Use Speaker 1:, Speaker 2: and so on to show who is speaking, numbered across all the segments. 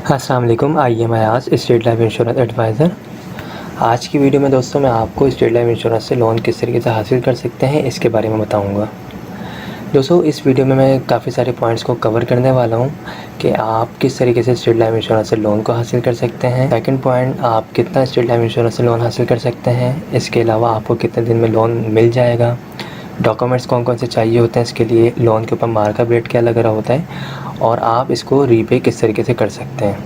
Speaker 1: अस्सलाम वालेकुम। आइए मैं आज स्टेट लाइफ इंश्योरेंस एडवाइज़र। आज की वीडियो में दोस्तों मैं आपको स्टेट लाइफ इंश्योरेंस से लोन किस तरीके से हासिल कर सकते हैं इसके बारे में बताऊंगा। दोस्तों इस वीडियो में मैं काफ़ी सारे पॉइंट्स को कवर करने वाला हूं कि आप किस तरीके से स्टेट लाइफ इंश्योरेंस से लोन को हासिल कर सकते हैं। सेकंड पॉइंट, आप कितना स्टेट लाइफ इंश्योरेंस से लोन हासिल कर सकते हैं। इसके अलावा आपको कितने दिन में लोन मिल जाएगा। डॉक्यूमेंट्स कौन कौन से चाहिए होते हैं इसके लिए, लोन के ऊपर मार्कअप रेट क्या लग रहा होता है और आप इसको रीपे किस तरीके से कर सकते हैं।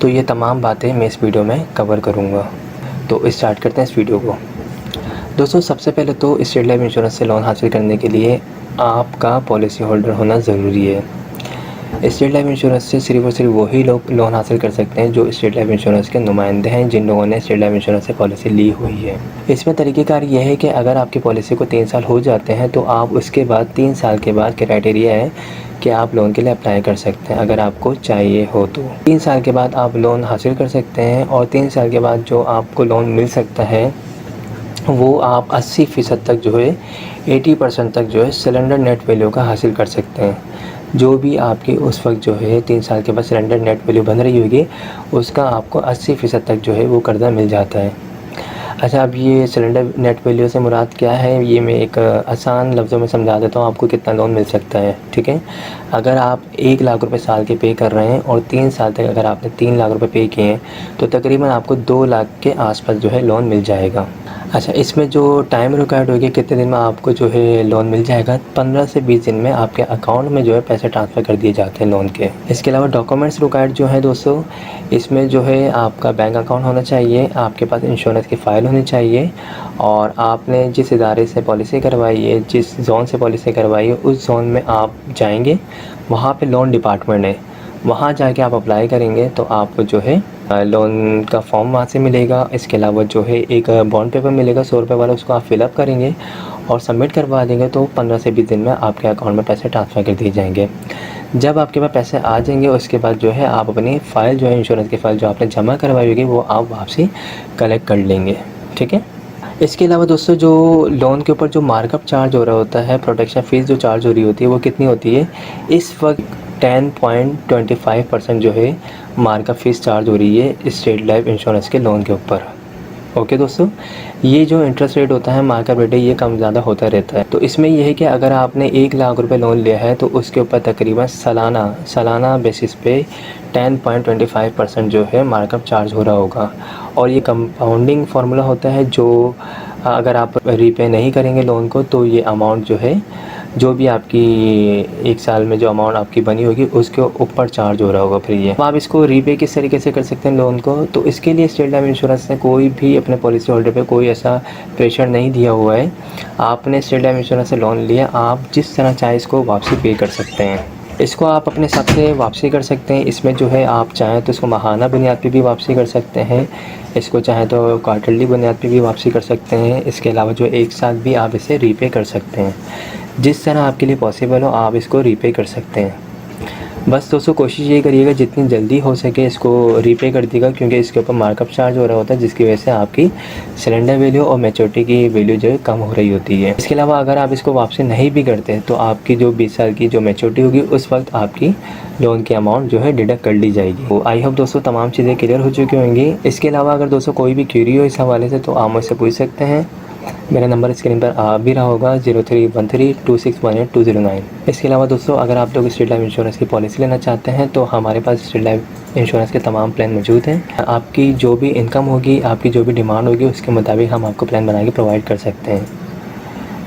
Speaker 1: तो ये तमाम बातें मैं इस वीडियो में कवर करूँगा। तो स्टार्ट करते हैं इस वीडियो को। दोस्तों सबसे पहले तो स्टेट लाइफ इंश्योरेंस से लोन हासिल करने के लिए आपका पॉलिसी होल्डर होना ज़रूरी है। स्टेट लाइफ इंश्योरेंस से सिर्फ और सिर्फ वही लोग लोन हासिल कर सकते हैं जो स्टेट लाइफ इंश्योरेंस के नुमाइंदे हैं, जिन लोगों ने स्टेट लाइफ इंश्योरेंस से पॉलिसी ली हुई है। इसमें तरीक़ेकार ये है कि अगर आपकी पॉलिसी को 3 साल हो जाते हैं तो आप उसके बाद 3 साल के बाद क्राइटेरिया है कि आप लोन के लिए अप्लाई कर सकते हैं अगर आपको चाहिए हो तो। 3 साल के बाद आप लोन हासिल कर सकते हैं और 3 साल के बाद जो आपको लोन मिल सकता है वो आप 80% तक जो है 80% तक जो है सिलेंडर नेट वैल्यू का हासिल कर सकते हैं। जो भी आपकी उस वक्त जो है 3 साल के बाद सिलेंडर नेट वैल्यू बन रही होगी उसका आपको 80% तक जो है वो कर्जा मिल जाता है। अच्छा, अब ये सिलेंडर नेट वैल्यू से मुराद क्या है, ये मैं एक आसान लफ्ज़ों में समझा देता हूँ आपको कितना लोन मिल सकता है। ठीक है, अगर आप 1 लाख रुपए साल के पे कर रहे हैं और 3 साल तक अगर आपने 3 लाख रुपए पे किए हैं तो तकरीबन आपको 2 लाख के आसपास जो है लोन मिल जाएगा। अच्छा, इसमें जो टाइम रिक्वायर्ड होगी, कितने दिन में आपको जो है लोन मिल जाएगा, 15 से 20 दिन में आपके अकाउंट में जो है पैसे ट्रांसफ़र कर दिए जाते हैं लोन के। इसके अलावा डॉक्यूमेंट्स रिक्वायर्ड जो है दोस्तों, इसमें जो है आपका बैंक अकाउंट होना चाहिए, आपके पास इंश्योरेंस की फ़ाइल होनी चाहिए और आपने जिस इदारे से पॉलिसी करवाई है, जिस जोन से पॉलिसी करवाई है उस जोन में आप जाएंगे, वहाँ पे लोन डिपार्टमेंट है, वहाँ जाके आप अप्लाई करेंगे तो आपको जो है लोन का फॉर्म वहाँ से मिलेगा। इसके अलावा जो है एक बॉन्ड पेपर मिलेगा 100 रुपये वाला, उसको आप फिलअप करेंगे और सबमिट करवा देंगे तो 15 से 20 दिन में आपके अकाउंट में पैसे ट्रांसफ़र कर दिए जाएंगे। जब आपके पास पैसे आ जाएंगे उसके बाद जो है आप अपनी फ़ाइल जो है इंश्योरेंस की फ़ाइल जो आपने जमा करवाई होगी वो आप वापसी कलेक्ट कर लेंगे। ठीक है, इसके अलावा दोस्तों जो लोन के ऊपर जो मार्कअप चार्ज हो रहा होता है, प्रोटेक्शन फ़ीस जो चार्ज हो रही होती है वो कितनी होती है, इस वक्त 10.25% जो है मार्कअप फ़ीस चार्ज हो रही है स्टेट लाइफ इंश्योरेंस के लोन के ऊपर। ओके दोस्तों, ये जो इंटरेस्ट रेट होता है, मार्कअप रेट है, ये कम ज़्यादा होता रहता है। तो इसमें यह है कि अगर आपने 1 लाख रुपए लोन लिया है तो उसके ऊपर तकरीबन सालाना बेसिस पे 10.25% जो है मार्कअप चार्ज हो रहा होगा और ये कंपाउंडिंग फार्मूला होता है जो अगर आप रीपे नहीं करेंगे लोन को तो ये अमाउंट जो है, जो भी आपकी 1 साल में जो अमाउंट आपकी बनी होगी उसके ऊपर चार्ज हो रहा होगा फिर ये। तो आप इसको रीपे किस तरीके से कर सकते हैं लोन को, तो इसके लिए स्टेट लाइफ इंश्योरेंस ने कोई भी अपने पॉलिसी होल्डर पे कोई ऐसा प्रेशर नहीं दिया हुआ है। आपने स्टेट लाइफ इंश्योरेंस से लोन लिया, आप जिस तरह चाहे इसको वापसी पे कर सकते हैं। इसको आप अपने हिसाब से वापसी कर सकते हैं। इसमें जो है आप चाहें तो इसको माहाना बुनियाद पे भी वापसी कर सकते हैं, इसको चाहें तो क्वार्टरली बुनियाद पे भी वापसी कर सकते हैं। इसके अलावा जो 1 साल भी आप इसे रीपे कर सकते हैं। जिस तरह आपके लिए पॉसिबल हो आप इसको रीपे कर सकते हैं। बस दोस्तों कोशिश ये करिएगा जितनी जल्दी हो सके इसको रीपे कर दीजिएगा, क्योंकि इसके ऊपर मार्कअप चार्ज हो रहा होता है जिसकी वजह से आपकी सिलेंडर वैल्यू और मैच्योरिटी की वैल्यू जो है कम हो रही होती है। इसके अलावा अगर आप इसको वापसी नहीं भी करते तो आपकी जो 20 साल की जो मैच्योरिटी होगी उस वक्त आपकी लोन की अमाउंट जो है डिडक्ट कर ली जाएगी। तो आई होप दोस्तों तमाम चीज़ें क्लियर हो चुकी होंगी। इसके अलावा अगर दोस्तों कोई भी क्यूरी हो इस हवाले से तो आप मुझसे पूछ सकते हैं। मेरा नंबर स्क्रीन पर आ भी रहा होगा 03132618 इसके अलावा दोस्तों अगर आप लोग स्टेट लाइफ इंश्योरेंस की पॉलिसी लेना चाहते हैं तो हमारे पास स्टेट लाइफ इंश्योरेंस के तमाम प्लान मौजूद हैं। आपकी जो भी इनकम होगी, आपकी जो भी डिमांड होगी उसके मुताबिक हम आपको प्लान बना के प्रोवाइड कर सकते हैं।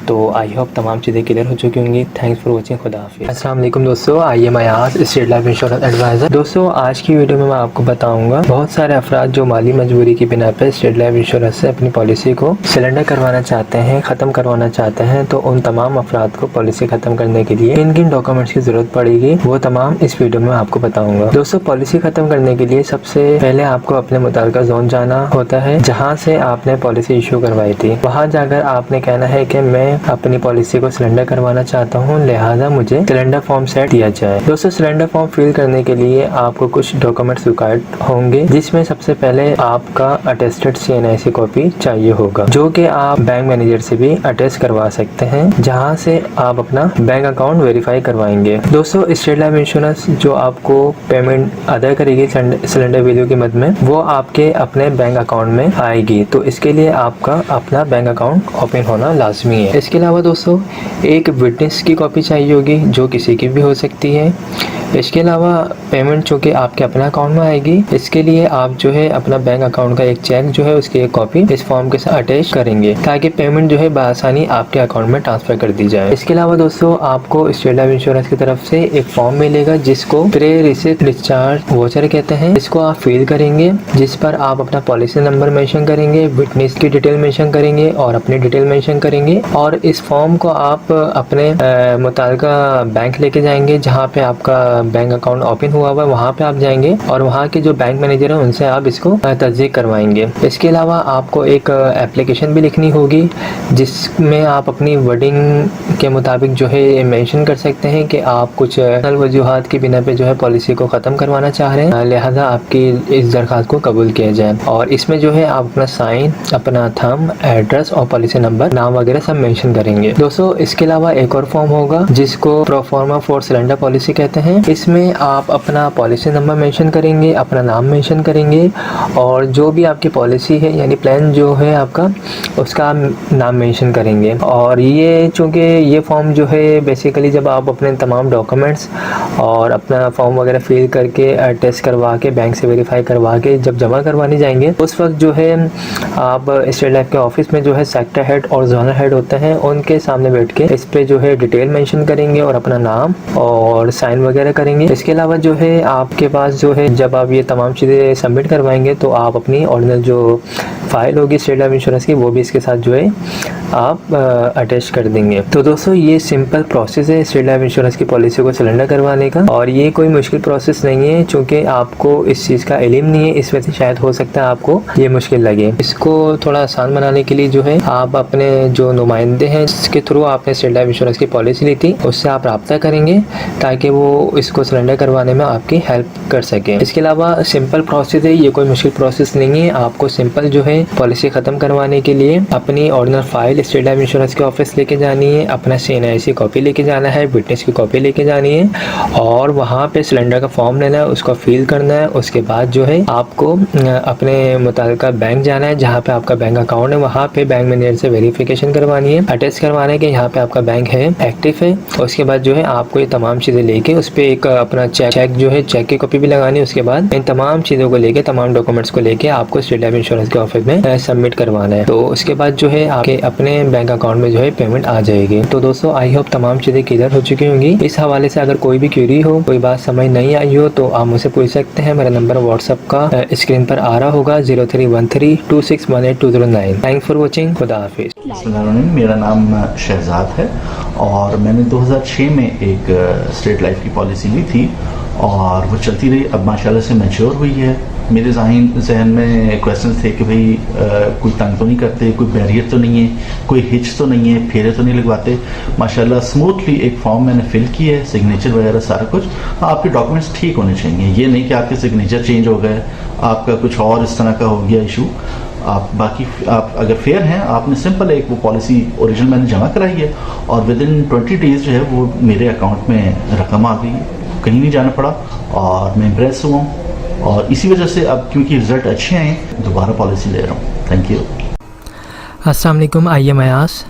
Speaker 1: तो आई होप तमाम चीज़ें क्लियर हो चुकी होंगी। Thanks for watching. खुदा हाफिज़। अस्सलाम वालेकुम दोस्तों, आइए मैं आज स्टेट लाइफ इंश्योरेंस एडवाइज़र। दोस्तों आज की वीडियो में मैं आपको बताऊंगा बहुत सारे अफराद जो माली मजबूरी की बिना पर स्टेट लाइफ इंश्योरेंस से अपनी पॉलिसी को सिलेंडर करवाना चाहते हैं, ख़त्म करवाना चाहते हैं, तो उन तमाम अफराद को पॉलिसी ख़त्म करने के लिए किन किन डॉक्यूमेंट्स की ज़रूरत पड़ेगी वो तमाम इस वीडियो में आपको बताऊँगा। दोस्तों पॉलिसी ख़त्म करने के लिए सबसे पहले आपको अपने मुताल्लिका जोन जाना होता है जहाँ से आपने पॉलिसी इशू करवाई थी। वहाँ जाकर आपने कहना है कि मैं मैं अपनी पॉलिसी को सिलेंडर करवाना चाहता हूँ, लिहाजा मुझे सिलेंडर फॉर्म सेट दिया जाए। दोस्तों, सिलेंडर फॉर्म फिल करने के लिए आपको कुछ डॉक्यूमेंट्स रिक्वायर्ड होंगे, जिसमें सबसे पहले आपका अटेस्टेड CNIC कॉपी चाहिए होगा, जो कि आप बैंक मैनेजर से भी अटेस्ट करवा सकते हैं, जहां से आप अपना बैंक अकाउंट वेरीफाई करवाएंगे। दोस्तों, स्टेट लाइफ इंश्योरेंस जो आपको पेमेंट अदा करेगी सिलेंडर वैल्यू की मद में, वो आपके अपने बैंक अकाउंट में आएगी। तो इसके लिए आपका अपना बैंक अकाउंट ओपन होना लाजमी है। इसके अलावा दोस्तों, एक विटनेस की कॉपी चाहिए होगी, जो किसी की भी हो सकती है। इसके अलावा पेमेंट जो कि आपके अपने अकाउंट में आएगी, इसके लिए आप जो है अपना बैंक अकाउंट का एक चेक जो है उसकी एक कॉपी इस फॉर्म के साथ अटैच करेंगे, ताकि पेमेंट जो है बआसानी आपके अकाउंट में ट्रांसफर कर दी जाए। इसके अलावा दोस्तों, आपको स्टेट लाइफ इंश्योरेंस की तरफ से एक फॉर्म मिलेगा, जिसको प्री रिसीट डिस्चार्ज वाउचर कहते हैं। इसको आप फिल करेंगे, जिस पर आप अपना पॉलिसी नंबर मेंशन करेंगे, विटनेस की डिटेल मेंशन करेंगे और अपनी डिटेल मेंशन करेंगे। और इस फॉर्म को आप अपने मुताल्लिका बैंक लेके जाएंगे, जहाँ पे आपका बैंक अकाउंट ओपन हुआ हुआ है, वहाँ पे आप जाएंगे और वहाँ के जो बैंक मैनेजर है उनसे आप इसको तस्दीक करवाएंगे। इसके अलावा आपको एक एप्लीकेशन भी लिखनी होगी, जिसमें आप अपनी वर्डिंग के मुताबिक जो है मेंशन कर सकते हैं कि आप कुछ वजूहात की बिना पे जो है पॉलिसी को ख़त्म करवाना चाह रहे हैं, लिहाजा आपकी इस दरख्वास्त को कबूल किया जाए। और इसमें जो है आप अपना साइन, अपना थंब, एड्रेस और पॉलिसी नंबर, नाम वगैरह सब मेंशन करेंगे। दोस्तों, इसके अलावा एक और फॉर्म होगा, जिसको प्रोफार्मा फॉर सिलेंडर पॉलिसी कहते हैं। इसमें आप अपना पॉलिसी नंबर मेंशन करेंगे, अपना नाम मेंशन करेंगे और जो भी आपकी पॉलिसी है यानी प्लान जो है आपका, उसका नाम मेंशन करेंगे। और ये चूँकि ये फॉर्म जो है बेसिकली जब आप अपने तमाम डॉक्यूमेंट्स और अपना फॉर्म वगैरह फिल करके टेस्ट करवा के बैंक से वेरीफाई करवा के जब जमा करवाने जाएंगे, उस वक्त जो है आप स्टेट लाइफ के ऑफिस में जो है सेक्टर हेड और जोनल हेड होते हैं, उनके सामने बैठ के इस पे जो है डिटेल मेंशन करेंगे और अपना नाम और साइन वगैरह करेंगे। इसके अलावा जो है आपके पास जो है जब आप ये तमाम चीज़ें सबमिट करवाएंगे, तो आप अपनी ओरिजिनल जो फाइल होगी स्टेट लाइफ इंश्योरेंस की, वो भी इसके साथ जो है आप अटैच कर देंगे। तो दोस्तों, ये सिंपल प्रोसेस है स्टेट लाइफ इंश्योरेंस की पॉलिसी को सिलेंडर करवाने का, और ये कोई मुश्किल प्रोसेस नहीं है। चूँकि आपको इस चीज़ का इल्म नहीं है, इस वजह से शायद हो सकता है आपको ये मुश्किल लगे। इसको थोड़ा आसान बनाने के लिए जो है आप अपने जो नुमाइंदे हैं जिसके थ्रू आपने स्टेट लाइफ इंश्योरेंस की पॉलिसी ली थी, उससे आप रब्ता करेंगे, ताकि वो इसको सिलेंडर करवाने में आपकी हेल्प कर सके। इसके अलावा सिंपल प्रोसेस है, ये कोई मुश्किल प्रोसेस नहीं है। आपको सिंपल जो है पॉलिसी ख़त्म करवाने के लिए अपनी original file state life insurance के ऑफिस लेके जानी है, अपना CNIC कॉपी लेके जाना है, विटनेस की कॉपी लेके जानी है और वहाँ पे सिलेंडर का फॉर्म लेना है, उसको फिल करना है। उसके बाद जो है आपको अपने मुताल्लिका बैंक जाना है, जहाँ पे आपका बैंक अकाउंट है, वहाँ पे बैंक मैनेजर से वेरिफिकेशन करवानी है, अटेस्ट करवाना है कि यहाँ पे आपका बैंक है, एक्टिव है। उसके बाद जो है आपको ये तमाम चीज़ें लेके उस पर एक अपना चेक जो है, चेक की कॉपी भी लगानी है। उसके बाद इन तमाम चीज़ों को लेके, तमाम डॉक्यूमेंट्स को लेके आपको स्टेट लाइफ इंश्योरेंस के ऑफिस में सबमिट करवाना है। तो उसके बाद जो है आपके अपने बैंक अकाउंट में जो है पेमेंट आ जाएगी। तो दोस्तों, आई होप तमाम चीज़ें क्लियर हो चुकी होंगी। इस हवाले से अगर कोई भी क्वेरी हो, कोई बात समझ नहीं आई हो, तो आप मुझसे पूछ सकते हैं। मेरा नंबर व्हाट्सएप का स्क्रीन पर आ रहा होगा 0313261829। Thanks for watching. खुदा हाफिज़।
Speaker 2: मेरा नाम शहजाद है और मैंने 2006 में एक स्टेट लाइफ की पॉलिसी ली थी और वो चलती रही। अब माशाल्लाह से मैच्योर हुई है। मेरे जहन में क्वेश्चन थे कि भाई कोई तंग तो नहीं करते, कोई बैरियर तो नहीं है, कोई हिच तो नहीं है, फेरे तो नहीं लगवाते। माशाल्लाह स्मूथली एक फॉर्म मैंने फिल की है, सिग्नेचर वगैरह सारा कुछ। आपके डॉक्यूमेंट्स ठीक होने चाहिए, ये नहीं कि आपके सिग्नेचर चेंज हो गए, आपका कुछ और इस तरह का हो गया इशू। आप अगर फेयर हैं, आपने सिंपल एक वो पॉलिसी ओरिजिनल मैंने जमा कराई है और विद इन 20 डेज़ जो है वो मेरे अकाउंट में रकम आ गई, कहीं नहीं जाना पड़ा और मैं इम्प्रेस हुआ हूँ। और इसी वजह से अब क्योंकि रिजल्ट अच्छे हैं, दोबारा पॉलिसी ले रहा हूँ। Thank you.
Speaker 1: अस्सलाम वालेकुम। I M Ayaz.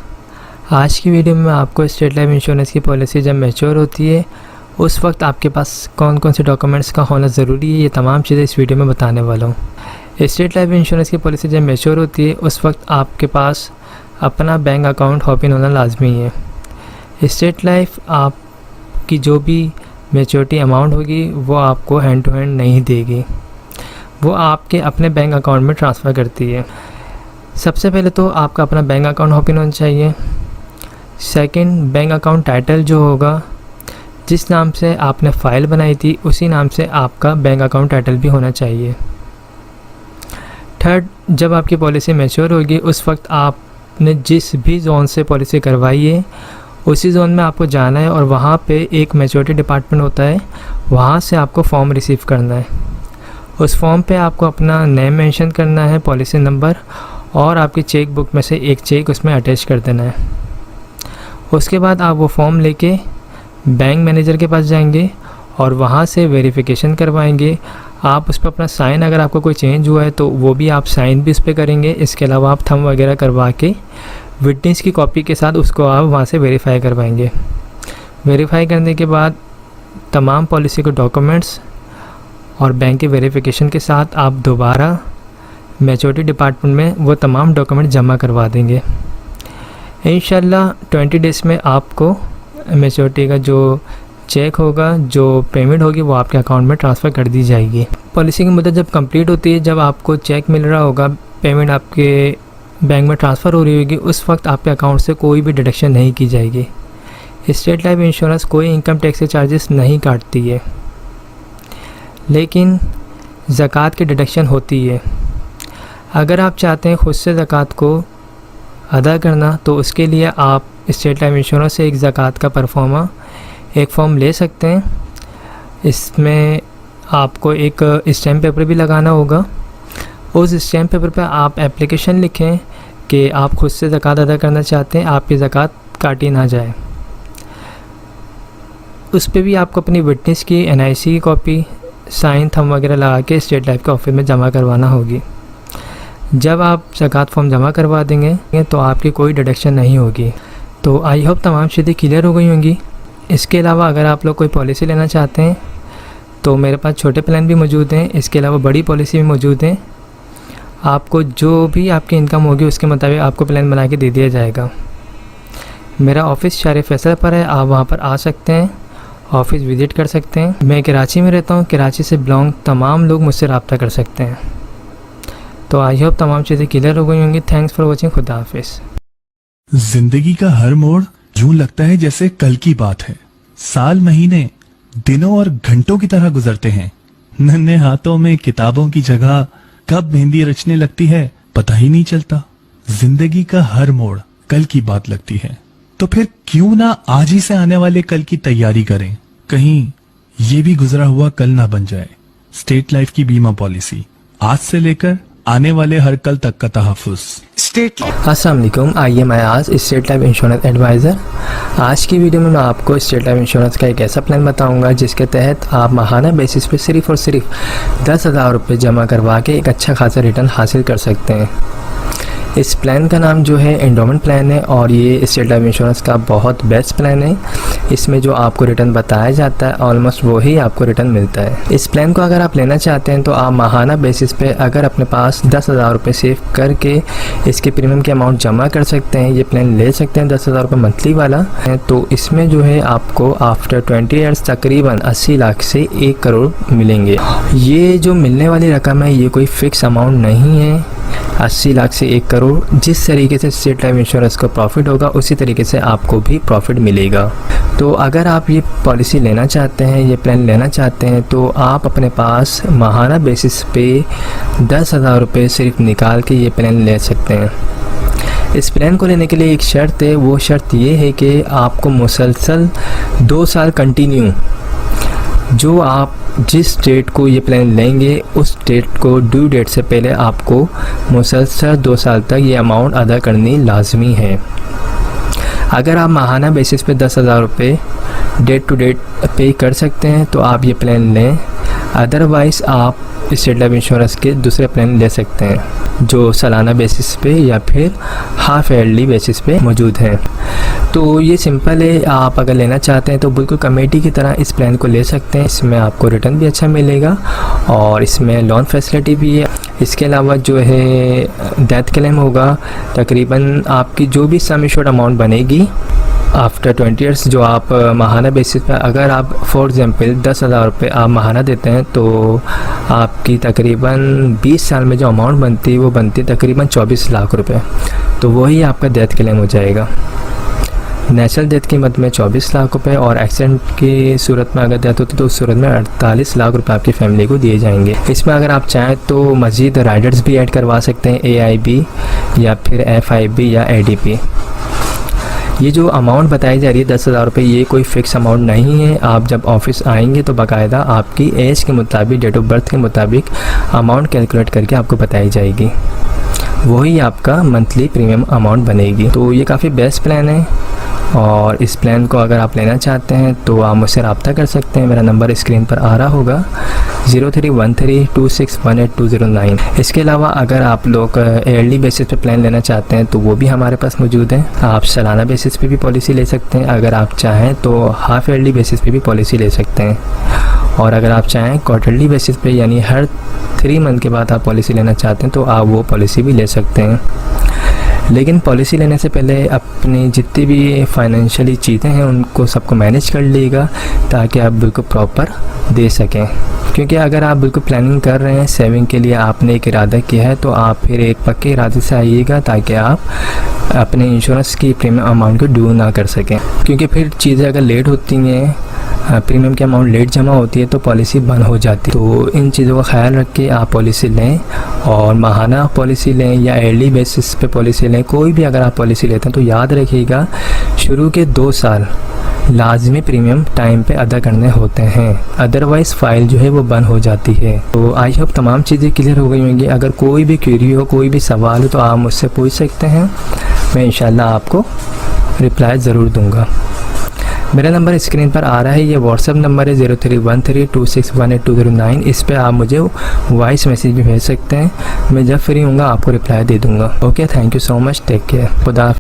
Speaker 1: आज की वीडियो में आपको स्टेट लाइफ इंश्योरेंस की पॉलिसी जब मैच्योर होती है, उस वक्त आपके पास कौन कौन से डॉक्यूमेंट्स का होना ज़रूरी है, ये तमाम चीज़ें इस वीडियो में बताने वाला हूँ। स्टेट लाइफ इंश्योरेंस की पॉलिसी जब मैच्योर होती है, उस वक्त आपके पास अपना बैंक अकाउंट ओपन होना लाजमी है। स्टेट लाइफ आपकी जो भी मैच्योरिटी अमाउंट होगी वो आपको हैंड टू हैंड नहीं देगी, वो आपके अपने बैंक अकाउंट में ट्रांसफ़र करती है। सबसे पहले तो आपका अपना बैंक अकाउंट ओपन होना चाहिए। सेकंड, बैंक अकाउंट टाइटल जो होगा, जिस नाम से आपने फ़ाइल बनाई थी उसी नाम से आपका बैंक अकाउंट टाइटल भी होना चाहिए। थर्ड, जब आपकी पॉलिसी मैच्योर होगी उस वक्त आप आपने जिस भी ज़ोन से पॉलिसी करवाई है उसी ज़ोन में आपको जाना है और वहाँ पे एक मैच्योरिटी डिपार्टमेंट होता है, वहाँ से आपको फॉर्म रिसीव करना है। उस फॉर्म पे आपको अपना नेम मेंशन करना है, पॉलिसी नंबर और आपकी चेक बुक में से एक चेक उसमें अटैच कर देना है। उसके बाद आप वो फॉर्म लेके बैंक मैनेजर के पास जाएंगे और वहाँ से वेरिफिकेशन करवाएंगे। आप उस पर अपना साइन, अगर आपको कोई चेंज हुआ है तो वो भी आप साइन भी उस पर करेंगे। इसके अलावा आप थंब वगैरह करवा के विटनेस की कॉपी के साथ उसको आप वहाँ से वेरीफाई करवाएंगे। वेरीफाई करने के बाद तमाम पॉलिसी के डॉक्यूमेंट्स और बैंक के वेरिफिकेशन के साथ आप दोबारा मैच्योरिटी डिपार्टमेंट में वो तमाम डॉक्यूमेंट जमा करवा देंगे। इंशाल्लाह 20 डेज़ में आपको मैच्योरिटी का जो चेक होगा, जो पेमेंट होगी वो आपके अकाउंट में ट्रांसफ़र कर दी जाएगी। पॉलिसी की मुद्दत जब कंप्लीट होती है, जब आपको चेक मिल रहा होगा, पेमेंट आपके बैंक में ट्रांसफ़र हो रही होगी, उस वक्त आपके अकाउंट से कोई भी डिडक्शन नहीं की जाएगी। स्टेट लाइफ इंश्योरेंस कोई इनकम टैक्स के चार्जेस नहीं काटती है, लेकिन ज़कात की डिडक्शन होती है। अगर आप चाहते हैं ख़ुद से ज़कात को अदा करना तो उसके लिए आप स्टेट लाइफ इंश्योरेंस से एक ज़कात का परफॉर्मा एक फॉर्म ले सकते हैं। इसमें आपको एक स्टैम्प पेपर भी लगाना होगा। उस स्टैम्प पेपर पर आप एप्लीकेशन लिखें कि आप खुद से ज़कात अदा करना चाहते हैं, आपकी ज़कात काटी ना जाए। उस पर भी आपको अपनी विटनेस की NIC की कॉपी, साइन, थंब वगैरह लगा के स्टेट लाइफ के ऑफिस में जमा करवाना होगी। जब आप ज़कात फॉर्म जमा करवा देंगे तो आपकी कोई डिडक्शन नहीं होगी। तो आई होप तमाम चीज़ें क्लियर हो गई होंगी। इसके अलावा अगर आप लोग कोई पॉलिसी लेना चाहते हैं तो मेरे पास छोटे प्लान भी मौजूद हैं, इसके अलावा बड़ी पॉलिसी भी मौजूद हैं। आपको जो भी आपकी इनकम होगी उसके मुताबिक आपको प्लान बना के दे दिया जाएगा। मेरा ऑफ़िस शार फैसल पर है, आप वहाँ पर आ सकते हैं, ऑफ़िस विज़िट कर सकते हैं। मैं कराची में रहता हूँ, कराची से बिलोंग तमाम लोग मुझसे रब्ता कर सकते हैं। तो आई होप तमाम चीज़ें क्लियर हो गई होंगी। Thanks for watching. खुदा हाफिज़।
Speaker 3: जिंदगी का हर मोड़ यूं लगता है जैसे कल की बात है। साल, महीने, दिनों और घंटों की तरह गुजरते हैं। नन्हे हाथों में किताबों की जगह कब मेहंदी रचने लगती है पता ही नहीं चलता। जिंदगी का हर मोड़ कल की बात लगती है, तो फिर क्यों ना आज ही से आने वाले कल की तैयारी करें। कहीं ये भी गुजरा हुआ कल ना बन जाए। स्टेट लाइफ की बीमा पॉलिसी, आज से लेकर आने वाले हर कल तक का तहफ़्फ़ुज़। State life.
Speaker 1: अस्सलाम वालेकुम, I am Ayaz, state life insurance advisor. आज की वीडियो में मैं आपको स्टेट लाइफ इंश्योरेंस का एक ऐसा प्लान बताऊंगा जिसके तहत आप माहाना बेसिस पे सिर्फ़ और सिर्फ 10,000 रुपये जमा करवा के एक अच्छा खासा रिटर्न हासिल कर सकते हैं। इस प्लान का नाम जो है एंडोमेंट प्लान है और ये स्टेट लाइफ इंश्योरेंस का बहुत बेस्ट प्लान है। इसमें जो आपको रिटर्न बताया जाता है ऑलमोस्ट वही आपको रिटर्न मिलता है। इस प्लान को अगर आप लेना चाहते हैं तो आप माहाना बेसिस पे अगर अपने पास 10,000 रुपये सेव करके इसके प्रीमियम के अमाउंट जमा कर सकते हैं, ये प्लान ले सकते हैं 10,000 रुपये मंथली वाला है। तो इसमें जो है आपको आफ्टर 20 ईयर्स तकरीबन 80 लाख से 1 करोड़ मिलेंगे। ये जो मिलने वाली रकम है ये कोई फ़िक्स अमाउंट नहीं है। 80 लाख से 1 करोड़, जिस तरीके से स्टेट लाइफ इंश्योरेंस को प्रॉफिट होगा उसी तरीके से आपको भी प्रॉफिट मिलेगा। तो अगर आप ये पॉलिसी लेना चाहते हैं, ये प्लान लेना चाहते हैं तो आप अपने पास माहाना बेसिस पे 10,000 रुपये सिर्फ निकाल के ये प्लान ले सकते हैं। इस प्लान को लेने के लिए एक शर्त है, वो शर्त ये है कि आपको मुसलसल 2 साल कंटिन्यू, जो आप जिस डेट को ये प्लान लेंगे उस डेट को ड्यू डेट से पहले आपको मुसलसल 2 साल तक ये अमाउंट अदा करनी लाजमी है। अगर आप माहाना बेसिस पे 10,000 रुपये डेट टू डेट पे कर सकते हैं तो आप ये प्लान लें, अदरवाइज़ आप स्टेट लाइफ इंश्योरेंस के दूसरे प्लान ले सकते हैं जो सालाना बेसिस पे या फिर हाफ ईयरली बेसिस पे मौजूद हैं। तो ये सिंपल है, आप अगर लेना चाहते हैं तो बिल्कुल कमेटी की तरह इस प्लान को ले सकते हैं। इसमें आपको रिटर्न भी अच्छा मिलेगा और इसमें लोन फैसिलिटी भी है। इसके अलावा जो है डेथ क्लेम होगा, तकरीबन आपकी जो भी सम एश्योर्ड अमाउंट बनेगी आफ्टर 20 ईयर्स, जो आप माहाना बेसिस पर अगर आप फॉर एग्जांपल 10,000 रुपये आप माहाना देते हैं तो आपकी तकरीबन 20 साल में जो अमाउंट बनती है वो बनती है तकरीबन 24 लाख रुपए। तो वही आपका डेथ क्लेम हो जाएगा। नेचुरल डेथ की मद में 24 लाख रुपए और एक्सीडेंट की सूरत में अगर डेथ होती तो उस सूरत में 48 लाख रुपए आपकी फैमिली को दिए जाएंगे। इसमें अगर आप चाहें तो मज़ीद राइडर्स भी ऐड करवा सकते हैं, AIB या फिर FIB या ADP। ये जो अमाउंट बताई जा रही है 10,000 रुपये, ये कोई फ़िक्स अमाउंट नहीं है। आप जब ऑफिस आएंगे तो बाकायदा आपकी एज के मुताबिक, डेट ऑफ बर्थ के मुताबिक अमाउंट कैलकुलेट करके आपको बताई जाएगी, वही आपका मंथली प्रीमियम अमाउंट बनेगी। तो ये काफ़ी बेस्ट प्लान है और इस प्लान को अगर आप लेना चाहते हैं तो आप मुझसे रब्ता कर सकते हैं। मेरा नंबर स्क्रीन पर आ रहा होगा 031326182009। इसके अलावा अगर आप लोग ईयरली बेसिस पे प्लान लेना चाहते हैं तो वो भी हमारे पास मौजूद है। आप सालाना बेसिस पे भी पॉलिसी ले सकते हैं, अगर आप चाहें तो हाफ ईयरली बेसिस पे भी पॉलिसी ले सकते हैं, और अगर आप चाहें क्वार्टरली बेसिस पे यानी हर 3 मंथ के बाद आप पॉलिसी लेना चाहते हैं तो आप वो पॉलिसी भी ले सकते हैं। लेकिन पॉलिसी लेने से पहले अपनी जितनी भी फाइनेंशियली चीज़ें हैं उनको सबको मैनेज कर लीजिएगा ताकि आप बिल्कुल प्रॉपर दे सकें। क्योंकि अगर आप बिल्कुल प्लानिंग कर रहे हैं, सेविंग के लिए आपने एक इरादा किया है, तो आप फिर एक पक्के इरादे से आइएगा ताकि आप अपने इंश्योरेंस की प्रीमियम अमाउंट को ड्यू ना कर सकें। क्योंकि फिर चीज़ें अगर लेट होती हैं, प्रीमियम की अमाउंट लेट जमा होती है तो पॉलिसी बंद हो जाती है। तो इन चीज़ों का ख्याल रख के आप पॉलिसी लें, और माहाना पॉलिसी लें या ईयरली बेसिस पे पॉलिसी लें। कोई भी अगर आप पॉलिसी लेते हैं तो याद रखिएगा शुरू के 2 साल लाजमी प्रीमियम टाइम पे अदा करने होते हैं, अदरवाइज़ फ़ाइल जो है वो बंद हो जाती है। तो आई होप तमाम चीज़ें क्लियर हो गई होंगी। अगर कोई भी क्वेरी हो, कोई भी सवाल हो तो आप मुझसे पूछ सकते हैं, मैं इंशाल्लाह आपको रिप्लाई ज़रूर दूँगा। मेरा नंबर स्क्रीन पर आ रहा है, ये व्हाट्सअप नंबर है 031326182009। इस पर आप मुझे वॉइस मैसेज भी भेज सकते हैं, मैं जब फ्री हूँगा आपको रिप्लाई दे दूँगा। Okay, thank you so much, take care, खुदा।